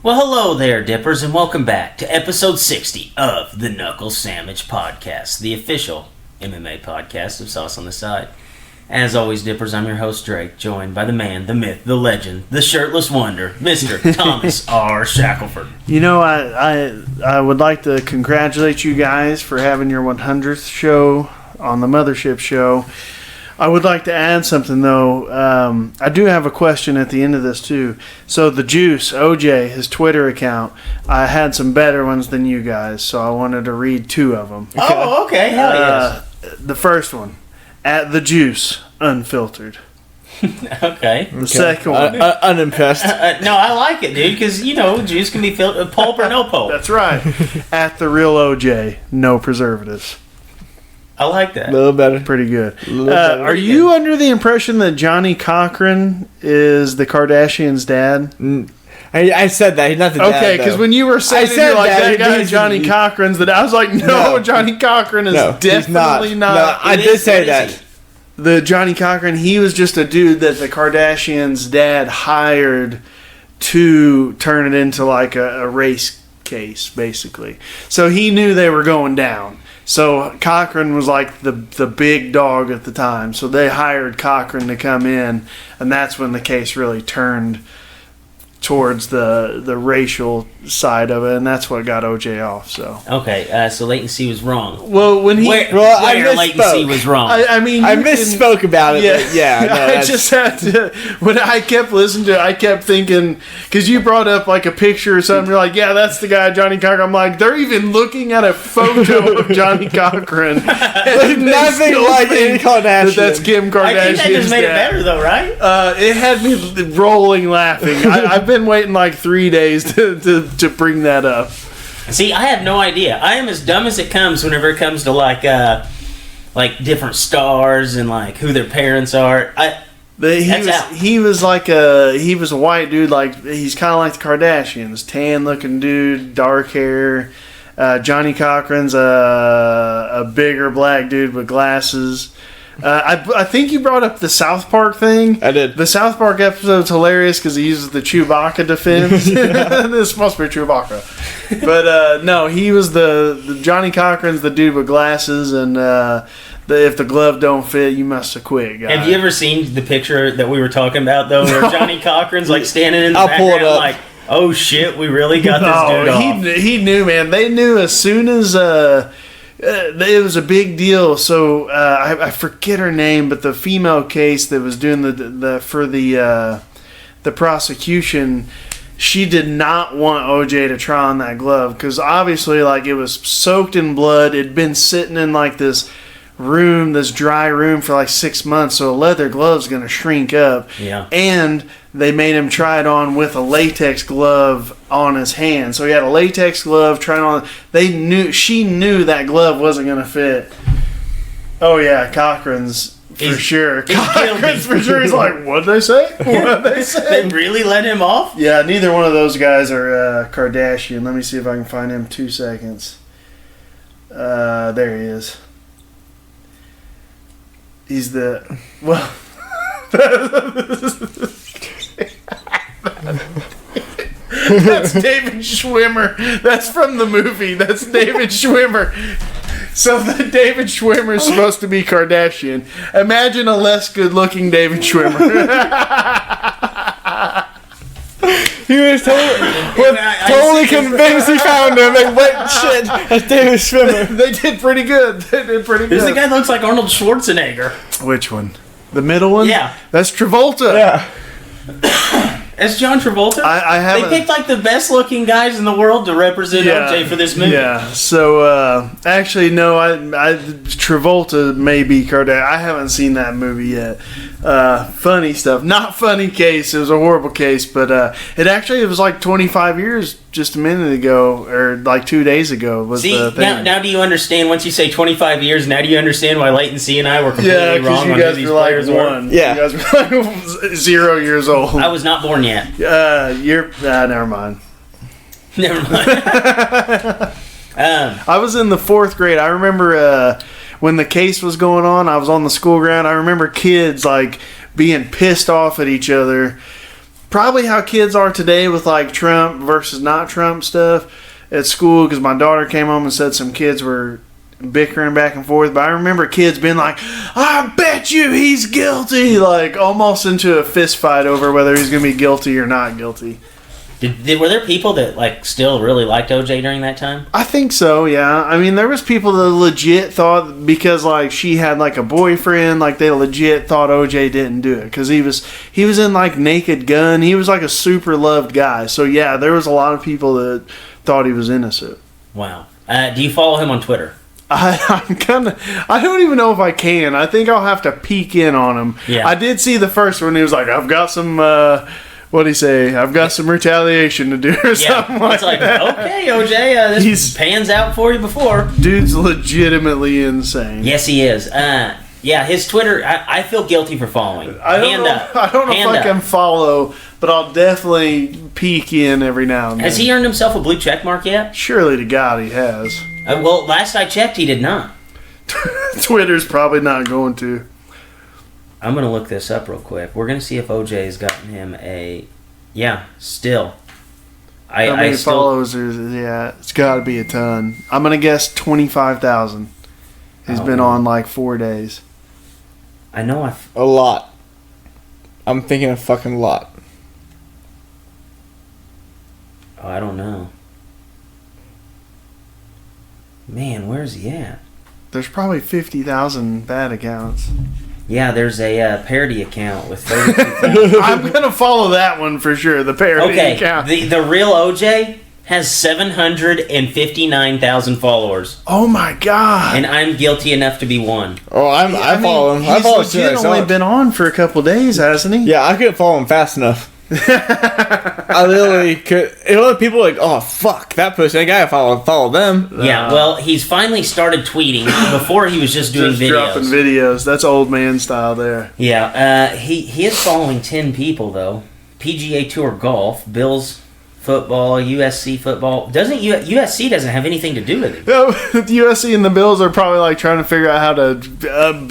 Well, hello there, Dippers, and welcome back to episode 60 of the Knuckle Sammich podcast, the official MMA podcast of Sauce on the Side. As always, Dippers, I'm your host, Drake, joined by the man, the myth, the legend, the shirtless wonder, Mr. Thomas R. Shackelford. You know, I would like to congratulate you guys for having your 100th show on the Mothership Show. I would like to add something, though. I do have a question at the end of this, too. So, the Juice, OJ, his Twitter account, I had some better ones than you guys, so I wanted to read two of them. Oh, okay. Hell yes. The first one, at the Juice, unfiltered. Okay. The second one. Unimpressed. No, I like it, dude, because, you know, juice can be filled with pulp or no pulp. That's right. At the real OJ, no preservatives. I like that. A little better. Pretty good. Better. Are you under the impression that Johnny Cochran is the Kardashians' dad? I said that. He's not the dad. Okay, because when you were saying I said you're like, that guy Johnny Cochran's the dad, I was like, no, Johnny Cochran is definitely not. No, I did say that. The Johnny Cochran, he was just a dude that the Kardashians' dad hired to turn it into like a race case, basically. So he knew they were going down. So Cochran was like the big dog at the time. So they hired Cochran to come in, and that's when the case really turned towards the racial side of it, and that's what got OJ off. So Okay, so latency was wrong. well, when he Where latency was wrong. I mean, I misspoke about it. Yeah, But I just had to. When I kept listening to it, I kept thinking, because you brought up like a picture or something. You're like, yeah, that's the guy, Johnny Cochran. I'm like, they're even looking at a photo of Johnny Cochran. There's nothing like any Kardashian. That's Kim Kardashian. I think that just made it better, though, right? It had me rolling laughing. I've been waiting like 3 days to bring that up. See, I have no idea. I am as dumb as it comes whenever it comes to like different stars and like who their parents are. He was a white dude, like he's kind of like the Kardashians, tan looking dude, dark hair. Johnny Cochran's a bigger black dude with glasses. I think you brought up the South Park thing. I did. The South Park episode's hilarious because he uses the Chewbacca defense. This must be Chewbacca. But no, he was the Johnny Cochran's the dude with glasses, and if the glove don't fit, you must have quit, guy. Have you ever seen the picture that we were talking about, though, where Johnny Cochran's like standing in the background pull it up. like, oh shit, we really got this dude off. He knew, man. They knew as soon as... it was a big deal. So I forget her name, but the female case that was doing the prosecution, she did not want OJ to try on that glove because obviously, like, it was soaked in blood. It'd been sitting in like this room, this dry room for like 6 months. So a leather glove's going to shrink up. Yeah. And they made him try it on with a latex glove on his hand. So he had a latex glove trying on. She knew that glove wasn't going to fit. Oh yeah, Cochran's for sure. Cochran's for sure. He's like, what'd they say? What'd they say? They really let him off? Yeah, neither one of those guys are Kardashian. Let me see if I can find him. 2 seconds. There he is. He's the... Well... That's David Schwimmer. That's from the movie. That's David Schwimmer. So the David Schwimmer is supposed to be Kardashian. Imagine a less good-looking David Schwimmer. He was totally convinced he found him. Like, what shit? That's David Schwimmer. They did pretty good. Who's the guy that looks like Arnold Schwarzenegger? Which one? The middle one? Yeah. That's Travolta. Yeah. As John Travolta? I haven't... They picked like the best looking guys in the world to represent OJ for this movie. Yeah, so actually no, I Travolta may be Kardashian. I haven't seen that movie yet. Funny stuff. Not funny case. It was a horrible case, but it was like 25 years just a minute ago, or like 2 days ago was the thing. Now do you understand, once you say 25 years, now do you understand why Latency and I were completely wrong on who these players were? Yeah. You guys were like 0 years old. I was not born yet. Never mind. Never mind. I was in the 4th grade. I remember when the case was going on, I was on the school ground. I remember kids like being pissed off at each other probably how kids are today with like Trump versus not Trump stuff at school, because my daughter came home and said some kids were bickering back and forth, but I remember kids being like, I bet you he's guilty, like almost into a fist fight over whether he's going to be guilty or not guilty. Were there people that like still really liked OJ during that time? I think so, yeah. I mean, there was people that legit thought, because like she had like a boyfriend, like they legit thought OJ didn't do it because he was in like Naked Gun. He was like a super loved guy. So yeah, there was a lot of people that thought he was innocent. Wow. Do you follow him on Twitter? I don't even know if I can. I think I'll have to peek in on him. Yeah. I did see the first one. He was like, I've got some, what'd he say? I've got some retaliation to do or something like that. It's like, okay, OJ, this pans out for you before. Dude's legitimately insane. Yes, he is. Yeah, his Twitter, I feel guilty for following. I don't know if I can follow, but I'll definitely peek in every now and then. Has he earned himself a blue check mark yet? Surely to God he has. Well, last I checked, he did not. Twitter's probably not going to. I'm going to look this up real quick. We're going to see if OJ has gotten him a... Yeah, still. How many followers is it? Yeah, it's got to be a ton. I'm going to guess 25,000. He's been on like 4 days. I know a lot. I'm thinking a fucking lot. Oh, I don't know. Man, where's he at? There's probably 50,000 bad accounts. Yeah, there's a parody account with 32,000. I'm going to follow that one for sure, the parody account. The real OJ has 759,000 followers. Oh my God. And I'm guilty enough to be one. Oh, I follow him. I follow him. He's only been on for a couple days, hasn't he? Yeah, I couldn't follow him fast enough. I literally could. And other people are like, oh fuck, that person, I gotta follow them. Yeah, well, he's finally started tweeting. Before he was just doing videos. Dropping videos. That's old man style there. Yeah, he is following 10 people though. PGA Tour golf, Bills football, USC football. USC doesn't have anything to do with it? No, the USC and the Bills are probably like trying to figure out how to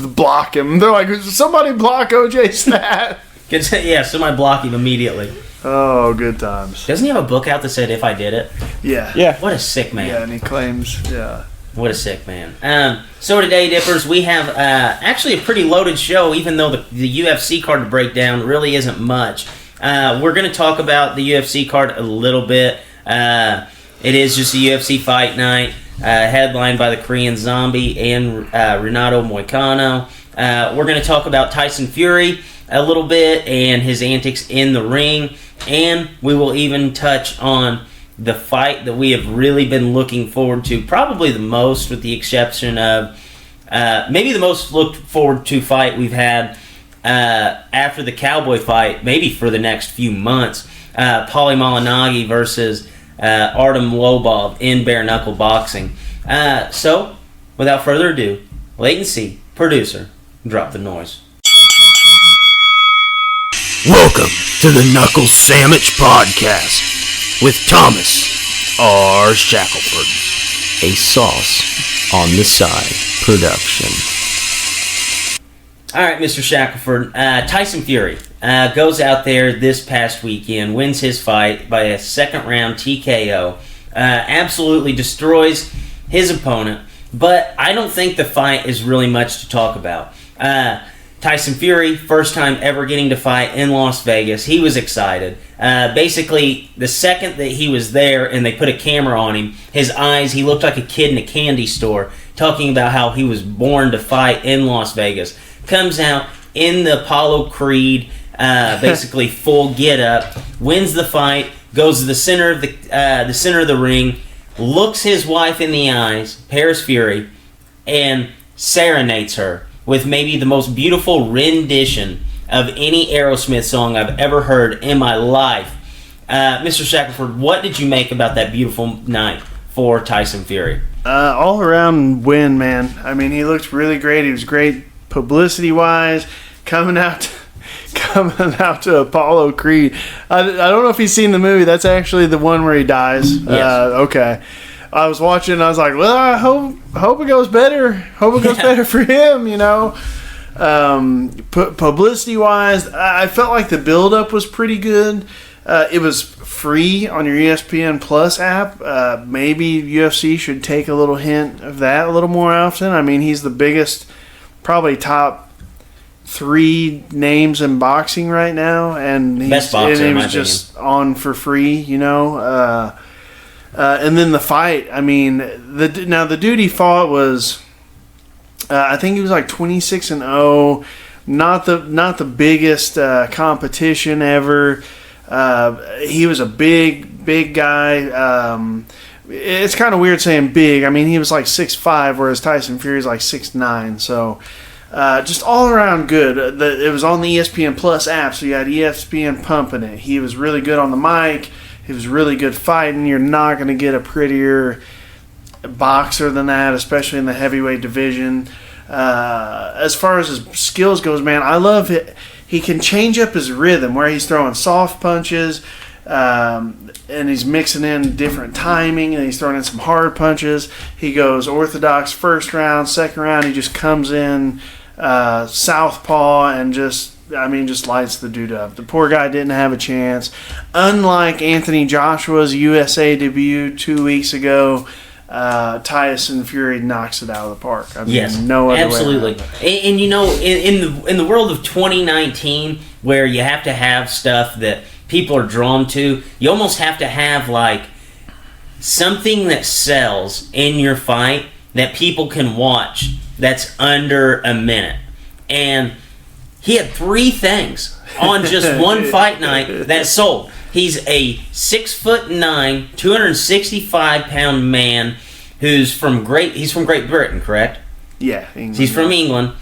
block him. They're like, somebody block OJ Snap. Yeah, somebody block him immediately. Oh, good times. Doesn't he have a book out that said "If I Did It"? Yeah. What a sick man. Yeah, and he claims, yeah. What a sick man. So today, Dippers, we have actually a pretty loaded show, even though the UFC card to break down really isn't much. We're going to talk about the UFC card a little bit. It is just a UFC fight night, headlined by the Korean Zombie and Renato Moicano. We're going to talk about Tyson Fury a little bit and his antics in the ring, and we will even touch on the fight that we have really been looking forward to, probably the most, with the exception of maybe the most looked forward to fight we've had after the Cowboy fight, maybe for the next few months. Paulie Malignaggi versus Artem Lobov in bare knuckle boxing. So, without further ado, Latency, producer, drop the noise. Welcome to the Knuckle Sammich Podcast with Thomas R. Shackelford, a Sauce on the Side production. All right, Mr. Shackelford. Tyson Fury goes out there this past weekend, wins his fight by a second-round TKO, absolutely destroys his opponent, but I don't think the fight is really much to talk about. Tyson Fury, first time ever getting to fight in Las Vegas. He was excited. Basically, the second that he was there and they put a camera on him, his eyes, he looked like a kid in a candy store, talking about how he was born to fight in Las Vegas. Comes out in the Apollo Creed, basically full get-up, wins the fight, goes to the center of the ring, looks his wife in the eyes, Paris Fury, and serenades her with maybe the most beautiful rendition of any Aerosmith song I've ever heard in my life. Mr. Shackelford, what did you make about that beautiful night for Tyson Fury? All around win, man. I mean, he looked really great. He was great publicity-wise, coming out to Apollo Creed. I don't know if he's seen the movie. That's actually the one where he dies. Yes. Okay. I was watching and I was like, well, I hope it goes better. Hope it goes better for him, you know. Publicity wise, I felt like the build up was pretty good. It was free on your ESPN Plus app. Maybe UFC should take a little hint of that a little more often. I mean, he's the biggest, probably top 3 names in boxing right now, and best boxer, he was just on for free, you know. And then the fight. I mean, the dude he fought was, I think he was like 26-0. Not the biggest competition ever. He was a big guy. It's kind of weird saying big. I mean, he was like 6'5", whereas Tyson Fury's like 6'9". So, just all around good. It was on the ESPN Plus app, so you had ESPN pumping it. He was really good on the mic. He was really good fighting. You're not going to get a prettier boxer than that, especially in the heavyweight division. As far as his skills goes, man, I love it. He can change up his rhythm where he's throwing soft punches, and he's mixing in different timing, and he's throwing in some hard punches. He goes orthodox first round, second round. He just comes in southpaw and just lights the dude up. The poor guy didn't have a chance. Unlike Anthony Joshua's USA debut 2 weeks ago, Tyson Fury knocks it out of the park. I mean, yes, no other absolutely. way. And you know, in the world of 2019, where you have to have stuff that people are drawn to, you almost have to have like something that sells in your fight that people can watch that's under a minute. And he had 3 things on just one fight night that sold. He's a 6'9", 265-pound man he's from Great Britain, correct? Yeah, England. He's from England,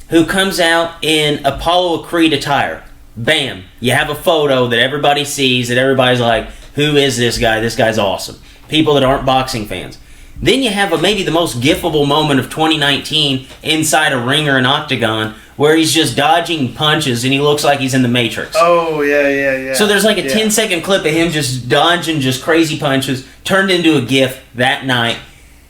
who comes out in Apollo Creed attire. Bam! You have a photo that everybody sees, that everybody's like, who is this guy? This guy's awesome. People that aren't boxing fans. Then you have maybe the most gifable moment of 2019 inside a ring or an octagon, where he's just dodging punches and he looks like he's in the Matrix. Oh, yeah. So there's like a 10-second clip of him just dodging just crazy punches, turned into a GIF that night.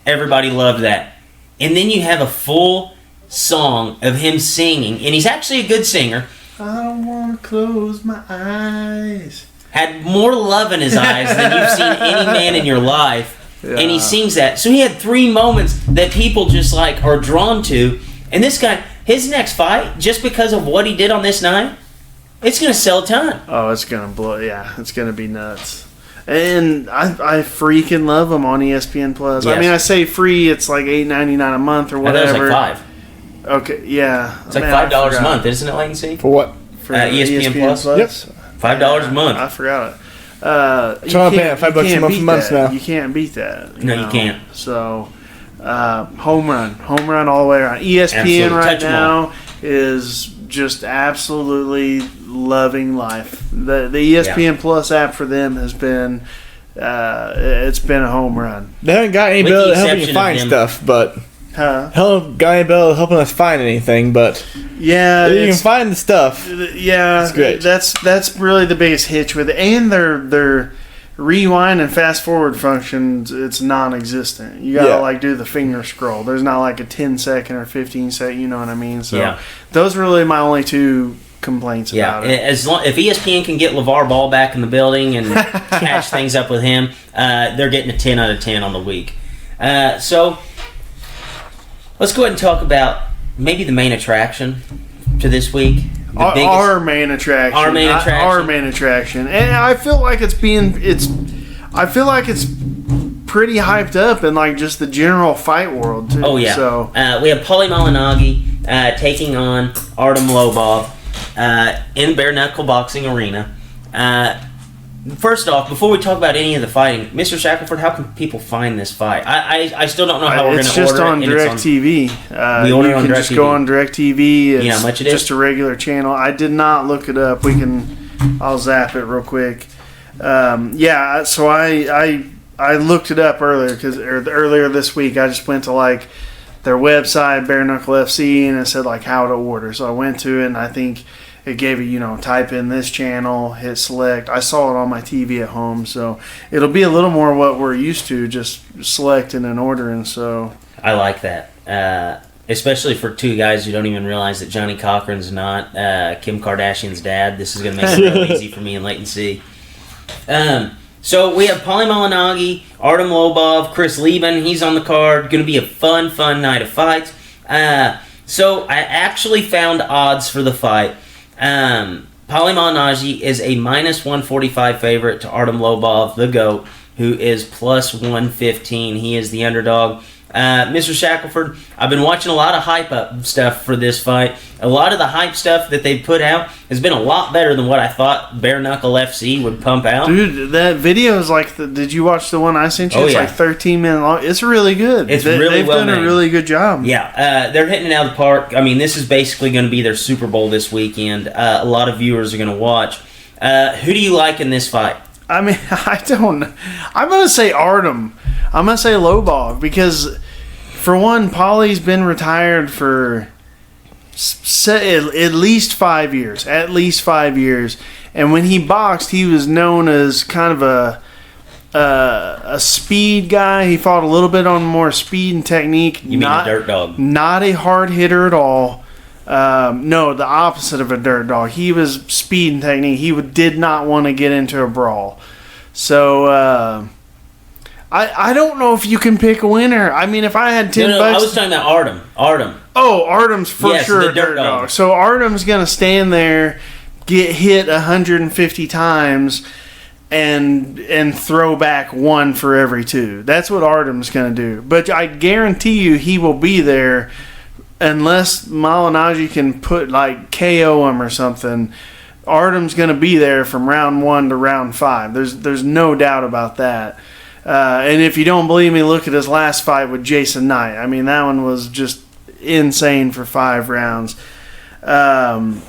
Everybody loved that. And then you have a full song of him singing, and he's actually a good singer. I don't want to close my eyes. Had more love in his eyes than you've seen any man in your life. Yeah. And he sings that. So he had 3 moments that people just like are drawn to. And this guy, his next fight, just because of what he did on this night, it's going to sell a ton. Oh, it's going to blow. Yeah, it's going to be nuts. And I freaking love him on ESPN Plus. Yes. I mean, I say free, it's like $8.99 a month or whatever. I thought it was like $5. Okay, yeah. It's like $5 a month, isn't it, Latency? For what? For ESPN Plus? Yep. $5 a month. I forgot it. So I'm paying $5 a month now. You can't beat that. You can't. So, home run all the way around. ESPN right now is just absolutely loving life. The ESPN Plus app for them has been, it's been a home run. They haven't got any bill helping you find stuff, but haven't got any bill helping us find anything, but yeah, you can find the stuff. Yeah, it's great. That's really the biggest hitch with it, and their rewind and fast forward functions, it's non-existent. You gotta like do the finger scroll. There's not like a 10-second or 15-second. You know what I mean? So those are really my only 2 complaints about it. If ESPN can get LeVar Ball back in the building and catch things up with him, they're getting a 10 out of 10 on the week. So let's go ahead and talk about maybe the main attraction to this week. Our main attraction. And I feel like it's pretty hyped up in like just the general fight world too. Oh yeah. So we have Paulie Malignaggi taking on Artem Lobov in bare knuckle boxing arena. First off, before we talk about any of the fighting, Mr. Shackelford, how can people find this fight? I still don't know how we're going to order it. It's just on DirecTV. We order it on DirecTV. You can just go on DirecTV. You know how much it is? Just a regular channel. I did not look it up. I'll zap it real quick. So I looked it up earlier this week. I just went to like their website, Bare Knuckle FC, and it said like how to order. So I went to it, and I think it gave you, type in this channel, hit select. I saw it on my TV at home, so it'll be a little more what we're used to, just selecting and ordering. So I like that. especially for two guys who don't even realize that Johnny Cochran's not Kim Kardashian's dad. This is going to make it real easy for me and Leighton C. So we have Paulie Malignaggi, Artem Lobov, Chris Lieben. He's on the card. Going to be a fun night of fights. So I actually found odds for the fight. Paulie Malignaggi is a minus 145 favorite to Artem Lobov, the GOAT, who is plus 115. He is the underdog. Mr. Shackelford, I've been watching a lot of hype up stuff for this fight. A lot of the hype stuff that they put out has been a lot better than what I thought Bare Knuckle FC would pump out. Dude, that video is like, did you watch the one I sent you? It's like 13 minutes long. It's really good. They've done a really good job. Yeah, they're hitting it out of the park. I mean, this is basically going to be their Super Bowl this weekend. A lot of viewers are going to watch. Who do you like in this fight? I mean, I don't. I'm going to say Artem. I'm going to say Lobov because, for one, Paulie's been retired for at least 5 years. At least 5 years. And when he boxed, he was known as kind of a speed guy. He fought a little bit on more speed and technique. You mean a dirt dog? Not a hard hitter at all. No, the opposite of a dirt dog. He was speed and technique. He did not want to get into a brawl. So, I don't know if you can pick a winner. I mean, if I had $10 No, I was talking about Artem. Oh, Artem's for sure the dirt dog. So Artem's going to stand there, get hit 150 times, and throw back one for every two. That's what Artem's going to do. But I guarantee you he will be there unless Malignaggi can put like KO him or something. Artem's going to be there from round 1 to round 5. There's no doubt about that. And if you don't believe me, look at his last fight with Jason Knight. I mean, that one was just insane for 5 rounds. Malignaggi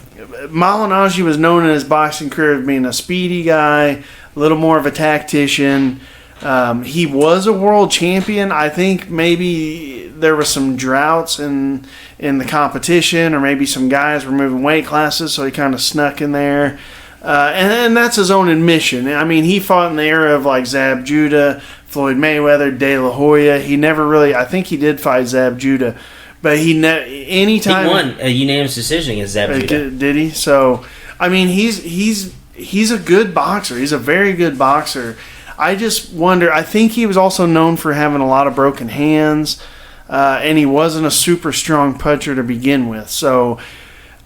was known in his boxing career as being a speedy guy, a little more of a tactician. He was a world champion. I think maybe there were some droughts in the competition, or maybe some guys were moving weight classes, so he kind of snuck in there. And that's his own admission. I mean, he fought in the era of like Zab Judah, Floyd Mayweather, De La Hoya. He never really, I think he did fight Zab Judah, but anytime he won a unanimous decision against Zab Judah. Did he? So, I mean, he's a good boxer. He's a very good boxer. I just wonder, I think he was also known for having a lot of broken hands, and he wasn't a super strong puncher to begin with. So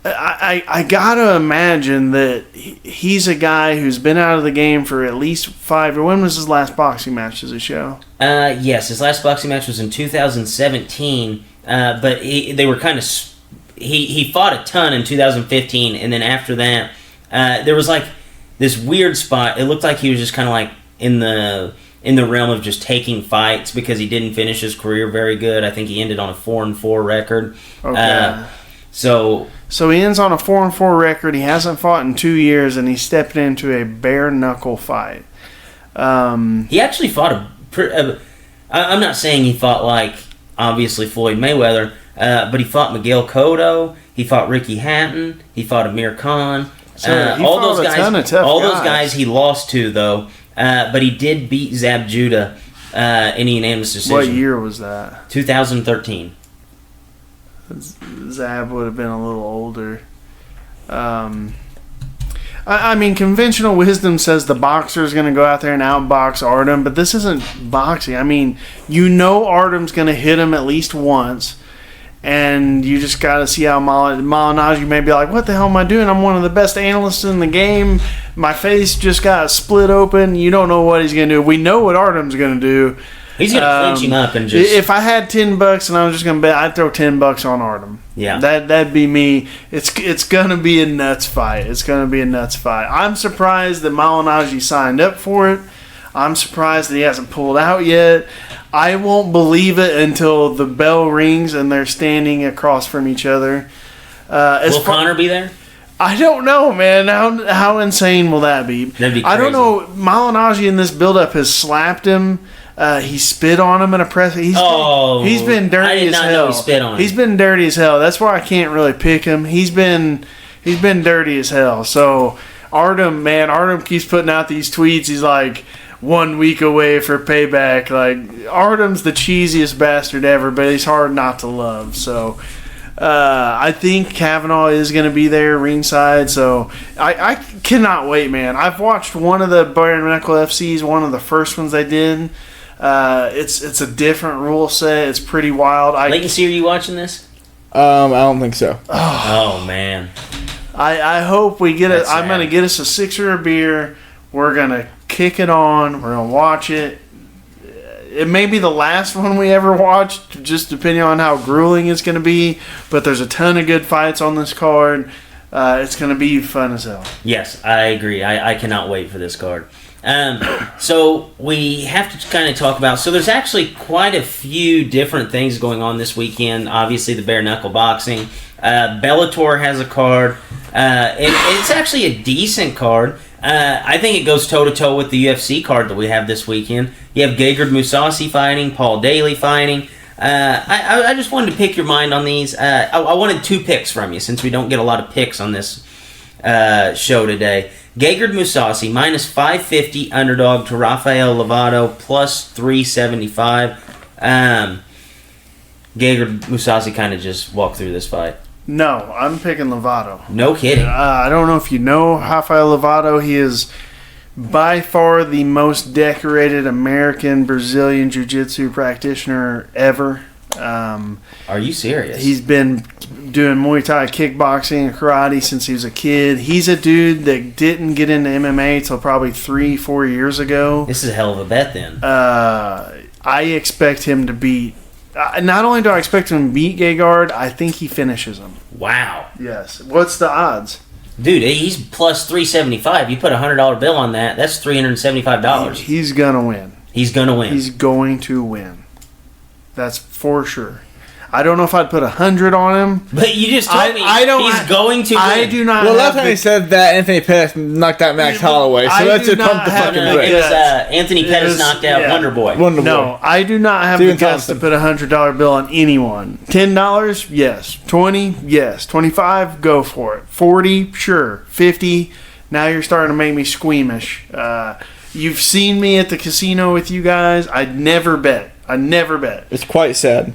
I gotta imagine that he's a guy who's been out of the game for at least 5. Or when was his last boxing match? Does it show? Yes, his last boxing match was in 2017. But they were kind of. He fought a ton in 2015, and then after that, there was like this weird spot. It looked like he was just kind of like in the realm of just taking fights because he didn't finish his career very good. I think he ended on a 4-4 record. Okay. So he ends on a 4-4 record. He hasn't fought in 2 years, and he stepped into a bare knuckle fight. He actually fought I'm not saying he fought like obviously Floyd Mayweather, but he fought Miguel Cotto. He fought Ricky Hatton. He fought Amir Khan. All those guys he lost to though. But he did beat Zab Judah in a unanimous decision. What year was that? 2013. Zab would have been a little older. I mean, conventional wisdom says the boxer is going to go out there and outbox Artem, but this isn't boxing. I mean, Artem's going to hit him at least once, and you just got to see how Malignaggi may be like, what the hell am I doing? I'm one of the best analysts in the game. My face just got split open. You don't know what he's going to do. We know what Artem's going to do. He's going to clinch him up and just... If I had $10 and I was just going to bet, I'd throw $10 on Artem. Yeah. That'd be me. It's going to be a nuts fight. It's going to be a nuts fight. I'm surprised that Malignaggi signed up for it. I'm surprised that he hasn't pulled out yet. I won't believe it until the bell rings and they're standing across from each other. Will Connor be there? I don't know, man. How insane will that be? That'd be crazy. I don't know. Malignaggi in this build-up has slapped him. He spit on him in a press. He's been dirty as hell. I did not know he spit on him. He's been dirty as hell. That's why I can't really pick him. He's been dirty as hell. So Artem keeps putting out these tweets. He's like, 1 week away for payback. Like, Artem's the cheesiest bastard ever, but he's hard not to love. So I think Kavanaugh is going to be there ringside. So I cannot wait, man. I've watched one of the Bare Knuckle FCs, one of the first ones they did. It's a different rule set. It's pretty wild. Legacy, are you watching this? I don't think so. Oh man. I hope we get it. That's I'm going to get us a sixer of beer. We're going to kick it on. We're going to watch it. It may be the last one we ever watched, just depending on how grueling it's going to be. But there's a ton of good fights on this card. It's going to be fun as hell. Yes, I agree. I cannot wait for this card. So we have to kind of talk about. So there's actually quite a few different things going on this weekend. Obviously, the bare knuckle boxing. Bellator has a card. It's actually a decent card. I think it goes toe to toe with the UFC card that we have this weekend. You have Gegard Mousasi fighting, Paul Daly fighting. I just wanted to pick your mind on these. I wanted 2 picks from you since we don't get a lot of picks on this show today. Gegard Mousasi minus 550 underdog to Rafael Lovato plus 375. Gegard Mousasi kind of just walked through this fight. No, I'm picking Lovato. No kidding. I don't know if you know Rafael Lovato. He is by far the most decorated American Brazilian Jiu-Jitsu practitioner ever. Are you serious? He's been doing Muay Thai, kickboxing, and karate since he was a kid. He's a dude that didn't get into MMA till probably 3-4 years ago. This is a hell of a bet then. I expect him to beat... not only do I expect him to beat Gegard, I think he finishes him. Wow. Yes. What's the odds? Dude, he's plus 375. You put a $100 bill on that, that's $375. He's going to win. He's going to win. He's going to win. That's for sure. I don't know if I'd put 100 on him. But you just told me he's going to win. I do not. Well, last time he said that Anthony Pettis knocked out Max Holloway, so that's just pump the fucking brakes. It was Anthony Pettis knocked out Wonder Boy. No, I do not have the guts to put a $100 bill on anyone. $10, yes. 20, yes. 25, go for it. 40, sure. 50, now you're starting to make me squeamish. You've seen me at the casino with you guys. I never bet. It's quite sad.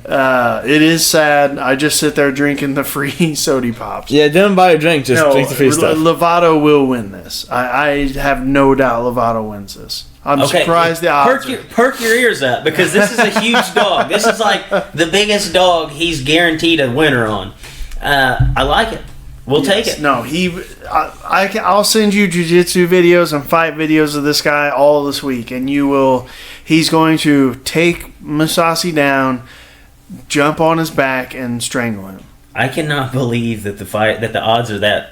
It is sad. I just sit there drinking the free soda pops. Yeah, don't buy a drink. Just drink the free stuff. Lovato will win this. I have no doubt Lovato wins this. I'm surprised the odds perk your ears up because this is a huge dog. This is like the biggest dog he's guaranteed a winner on. I like it. We'll take it. No, I'll send you jiu-jitsu videos and fight videos of this guy all this week, and you will. He's going to take Mousasi down, jump on his back, and strangle him. I cannot believe that the odds are that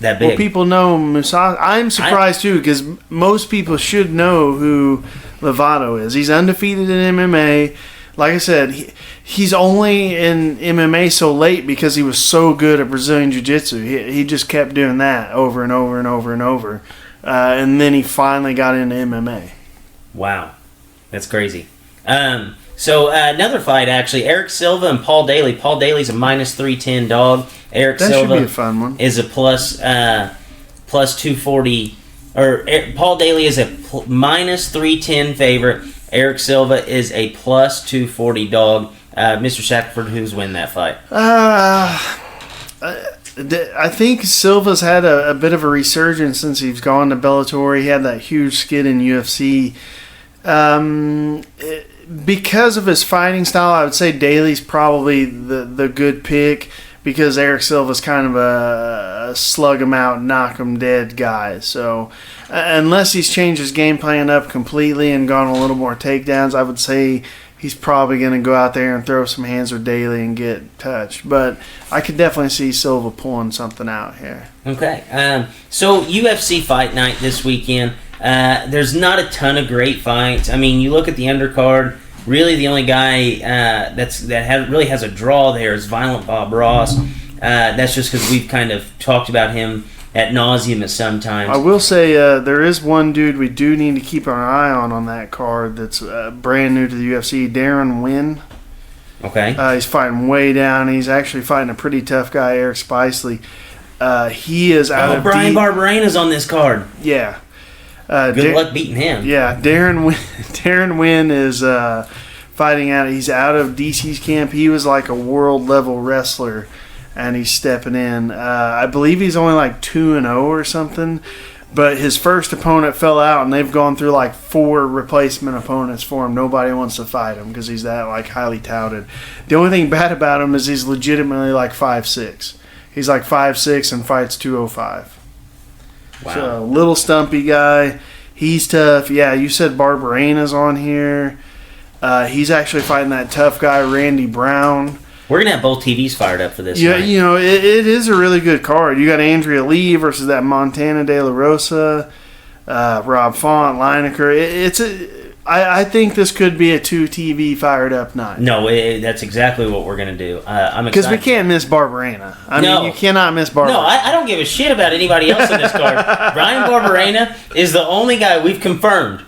big. Well, people know Mousasi. I'm surprised too because most people should know who Lovato is. He's undefeated in MMA. Like I said, he's only in MMA so late because he was so good at Brazilian Jiu-Jitsu. He just kept doing that over and over and over and over. And then he finally got into MMA. Wow. That's crazy. So another fight, actually. Eric Silva and Paul Daly. Paul Daly's a minus 310 dog. Eric Silva should be a fun one. Is a plus 240. Or Paul Daly is a minus 310 favorite. Eric Silva is a plus 240 dog. Mr. Shackelford, who's win that fight? I think Silva's had a bit of a resurgence since he's gone to Bellator. He had that huge skid in UFC. Because of his fighting style, I would say Daly's probably the good pick because Eric Silva's kind of a slug him out, knock him dead guy. So unless he's changed his game plan up completely and gone a little more takedowns, I would say he's probably going to go out there and throw some hands with Daly and get touched. But I could definitely see Silva pulling something out here. Okay. So UFC Fight Night this weekend. There's not a ton of great fights. I mean, you look at the undercard. Really, the only guy that really has a draw there is Violent Bob Ross. That's just because we've kind of talked about him ad nauseum at some times. I will say there is one dude we do need to keep our eye on that card that's brand new to the UFC, Darren Wynn. Okay. He's fighting way down. He's actually fighting a pretty tough guy, Eric Spicely. He is out of Brian Barberena's on this card. Yeah. Good luck beating him. Yeah, Darren Wynn is fighting out. He's out of DC's camp. He was like a world level wrestler, and he's stepping in. I believe he's only like 2-0 or something. But his first opponent fell out, and they've gone through like 4 replacement opponents for him. Nobody wants to fight him because he's that like highly touted. The only thing bad about him is he's legitimately like 5'6". He's like 5'6" and fights 205. Wow. So little stumpy guy. He's tough. Yeah, you said Barberena's on here. He's actually fighting that tough guy Randy Brown. We're going to have both TVs fired up for this Yeah, night. you know, it is a really good card. You got Andrea Lee versus that Montana De La Rosa, Rob Font, Lineker. I think this could be a 2 TV fired up night. No, that's exactly what we're going to do. I'm excited. Because we can't miss Barberena. I mean, you cannot miss Barberena. No, I don't give a shit about anybody else in this card. Brian Barberena is the only guy we've confirmed.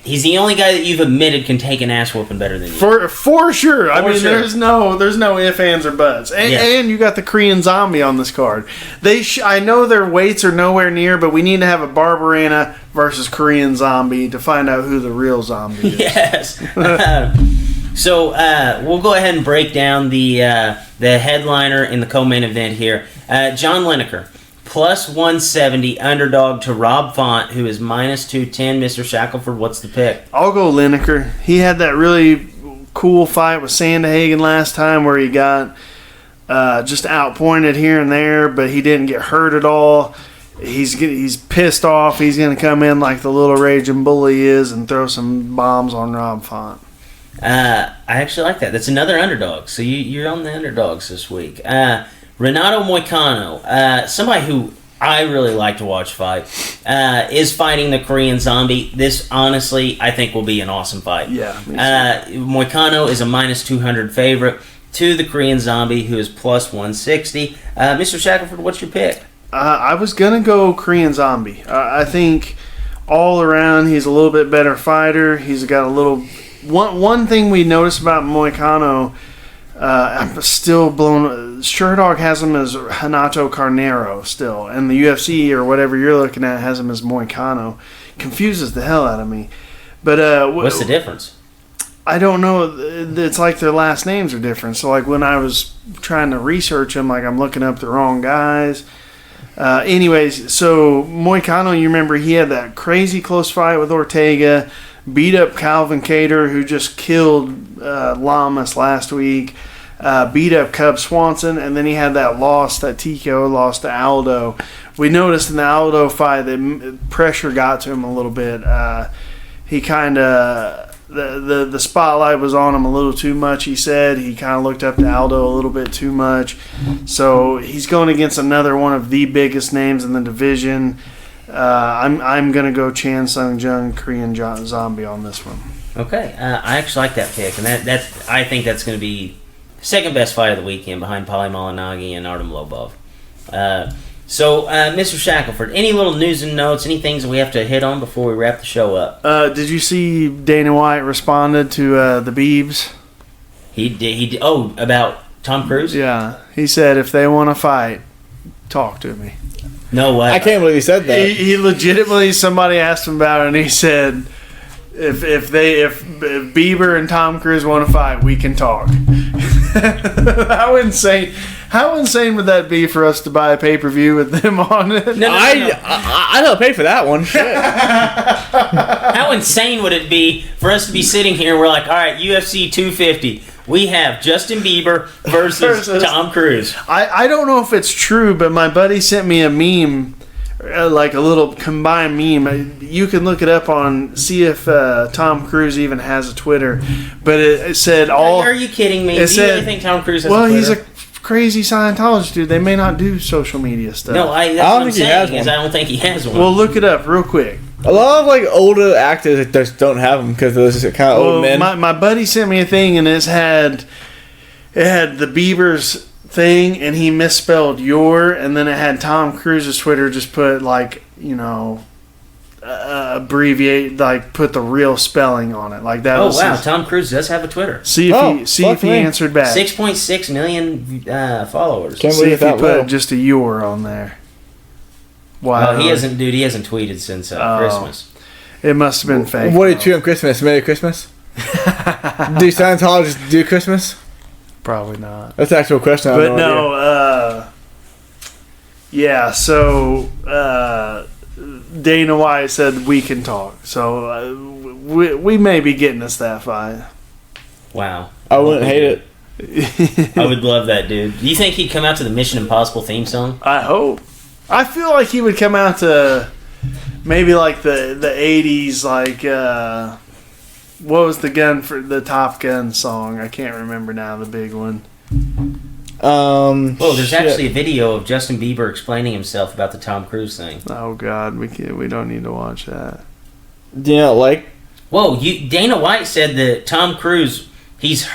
He's the only guy that you've admitted can take an ass whooping better than you. For sure. I mean, sure. there's no ifs, ands, or buts. And you got the Korean Zombie on this card. I know their weights are nowhere near, but we need to have a Barberena versus Korean Zombie to find out who the real zombie is. Yes. So we'll go ahead and break down the headliner in the co-main event here. John Lineker. Plus 170 underdog to Rob Font, who is minus 210. Mr. Shackelford, what's the pick? I'll go Lineker. He had that really cool fight with Sandhagen last time where he got just outpointed here and there, but he didn't get hurt at all. He's pissed off. He's going to come in like the little raging bully he is and throw some bombs on Rob Font. I actually like that. That's another underdog. So you're on the underdogs this week. Renato Moicano, somebody who I really like to watch fight, is fighting the Korean Zombie. This, honestly, I think will be an awesome fight. Yeah. Moicano is a minus 200 favorite to the Korean Zombie, who is plus 160. Mr. Shackelford, what's your pick? I was going to go Korean Zombie. I think all around he's a little bit better fighter. He's got a little... One thing we noticed about Moicano... I'm still blown. Sherdog has him as Renato Carnero still, and the UFC or whatever you're looking at has him as Moicano. Confuses the hell out of me. But what's the difference? I don't know. It's like their last names are different. So like when I was trying to research them, like I'm looking up the wrong guys. Anyways, so Moicano, you remember he had that crazy close fight with Ortega. Beat up Calvin Kattar, who just killed Lamas last week. Beat up Cub Swanson, and then he had that TKO loss to Aldo. We noticed in the Aldo fight that pressure got to him a little bit. He kind of the spotlight was on him a little too much. He said he kind of looked up to Aldo a little bit too much. So he's going against another one of the biggest names in the division. I'm gonna go Chan Sung Jung Korean Zombie on this one. Okay, I actually like that pick, and that I think that's going to be second best fight of the weekend behind Paulie Malignaggi and Artem Lobov. So, Mr. Shackelford, any little news and notes, any things that we have to hit on before we wrap the show up? Did you see Dana White responded to the Biebs? He did. Oh, about Tom Cruise? Yeah, he said if they want to fight, talk to me. No way. I can't believe he said that. He legitimately, somebody asked him about it, and he said, if Bieber and Tom Cruise want to fight, we can talk. How insane would that be for us to buy a pay-per-view with them on it? No. I don't pay for that one. Shit. How insane would it be for us to be sitting here and we're like, all right, UFC 250. We have Justin Bieber versus Tom Cruise. I don't know if it's true, but my buddy sent me a meme, like a little combined meme. You can look it up see if Tom Cruise even has a Twitter. But it said all... Are you kidding me? Do you really think Tom Cruise has a Twitter? Well, he's a crazy Scientologist dude. They may not do social media stuff. No, that's what I'm saying is I don't think he has one. Well, look it up real quick. A lot of older actors that just don't have them because those are kind of old men. My buddy sent me a thing and it had the Bieber's thing and he misspelled your, and then it had Tom Cruise's Twitter just put abbreviate, put the real spelling on it. Like that. Oh wow, Tom Cruise does have a Twitter. See if he answered back. 6.6 million followers. Can't see believe if he that put just a your on there. Wow. Oh, he hasn't tweeted since Christmas. It must have been fake. What did you do on Christmas? Merry Christmas? Do Scientologists do Christmas? Probably not. That's the actual question. But no, yeah, so Dana White said we can talk. So we may be getting us that fight. Wow. I wouldn't hate it. I would love that, dude. Do you think he'd come out to the Mission Impossible theme song? I hope. I feel like he would come out to maybe like the 80s, like what was the gun for the Top Gun song? I can't remember now, the big one. There's actually a video of Justin Bieber explaining himself about the Tom Cruise thing. Oh God, we don't need to watch that. Do you not like? Whoa, Dana White said that Tom Cruise, he's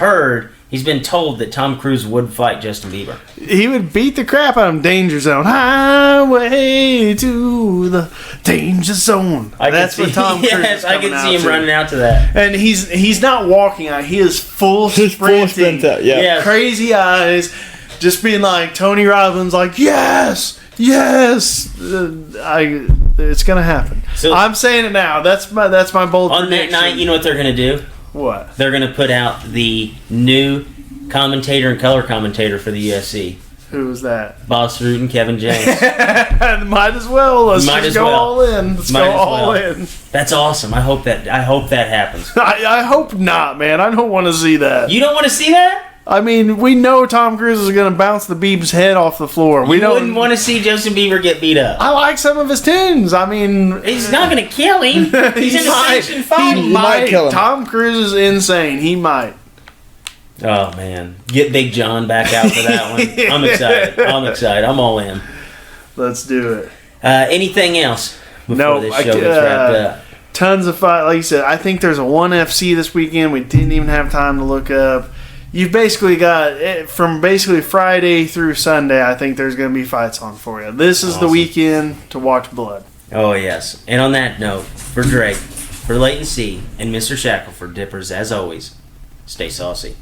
been told that Tom Cruise would fight Justin Bieber. He would beat the crap out of him. Danger Zone. Highway to the Danger Zone. That's what Tom Cruise is I can see him to. running out to that. And he's not walking out. He is full sprinting. Yeah. Crazy eyes. Just being like Tony Robbins, like, yes. It's going to happen. So, I'm saying it now. That's my bold on prediction. that night, you know what they're going to do? What? They're going to put out the new commentator and color commentator for the UFC. Who was that? Boss Root and Kevin James. Might as well. Let's just go all in. Let's go all in. That's awesome. I hope that happens. I hope not, man. I don't want to see that. You don't want to see that? I mean, we know Tom Cruise is going to bounce the Beeb's head off the floor. We wouldn't want to see Justin Bieber get beat up. I like some of his tunes. I mean, he's not going to kill him. He's in a sanctioned fight. He might kill him. Tom Cruise is insane. He might. Oh man, get Big John back out for that one. I'm excited. I'm all in. Let's do it. Anything else before this show gets wrapped up? Tons of fight. Like you said, I think there's a 1FC this weekend. We didn't even have time to look up. You've basically got from basically Friday through Sunday. I think there's going to be fights on for you. This is the weekend to watch blood. Oh yes. And on that note, for Drake, for Leighton C, and Mr. Shackelford Dippers, as always, stay saucy.